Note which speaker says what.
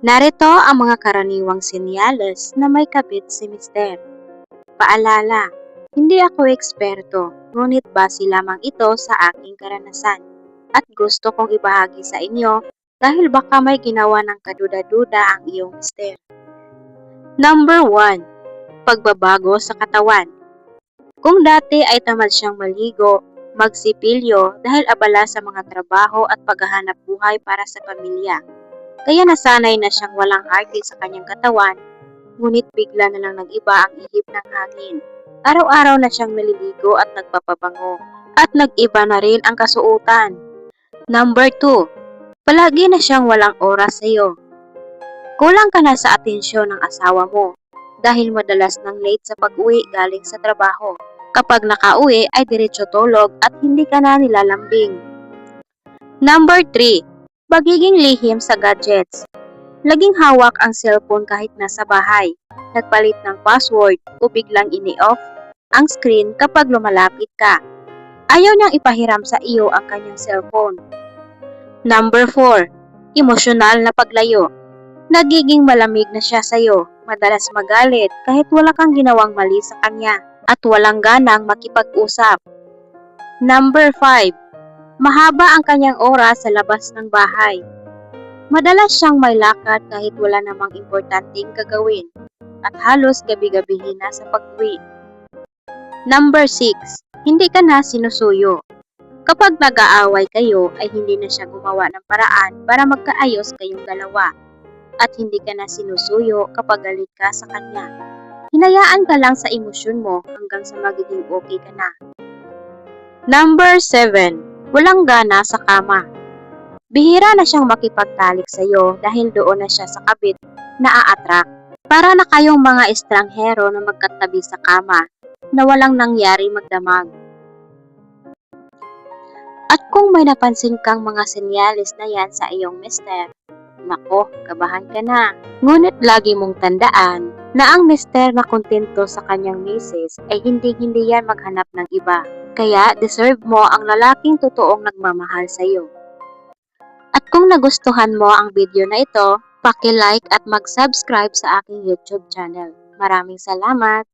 Speaker 1: Narito ang mga karaniwang senyales na may kabit si Mister. Paalala, hindi ako eksperto, ngunit base lamang ito sa aking karanasan at gusto kong ibahagi sa inyo dahil baka may ginawa ng kaduda-duda ang iyong mister. Number 1. Pagbabago sa katawan. Kung dati ay tamad siyang maligo, magsipilyo dahil abala sa mga trabaho at paghahanap buhay para sa pamilya, kaya nasanay na siyang walang heartbeat sa kanyang katawan, ngunit bigla na lang nag-iba ang ihip ng hangin. Araw-araw na siyang naliligo at nagpapabango, at nag-iba na rin ang kasuotan. Number 2. Palagi na siyang walang oras sa iyo. Kulang ka na sa atensyon ng asawa mo dahil madalas nang late sa pag-uwi galing sa trabaho. Kapag nakauwi ay diretso tulog at hindi ka na nilalambing. Number 3. Pagiging lihim sa gadgets. Laging hawak ang cellphone kahit nasa bahay. Nagpalit ng password o biglang ini-off ang screen kapag lumalapit ka. Ayaw niyang ipahiram sa iyo ang kanyang cellphone. Number 4. Emosyonal na paglayo. Nagiging malamig na siya sa iyo, madalas magalit kahit wala kang ginawang mali sa kanya at walang ganang makipag-usap. Number 5. Mahaba ang kanyang oras sa labas ng bahay. Madalas siyang may lakad kahit wala namang importanteng gagawin at halos gabi-gabihin na sa pag-uwi. Number 6. Hindi ka na sinusuyo. Kapag nag-aaway kayo ay hindi na siya gumawa ng paraan para magkaayos kayong dalawa at hindi ka na sinusuyo kapag galit ka sa kanya. Hinayaan ka lang sa emosyon mo hanggang sa magiging okay ka na. Number 7. Walang gana sa kama. Bihira na siyang makipagtalik sa iyo dahil doon na siya sa kabit na a-attract. Para na kayong mga estranghero na magkatabi sa kama na walang nangyari magdamag. At kung may napansin kang mga senyales na yan sa iyong mister, nako, kabahan ka na. Ngunit lagi mong tandaan na ang mister na kontento sa kanyang misis ay hindi yan maghanap ng iba. Kaya deserve mo ang lalaking totoong nagmamahal sa iyo. At kung nagustuhan mo ang video na ito, paki-like at mag-subscribe sa aking YouTube channel. Maraming salamat!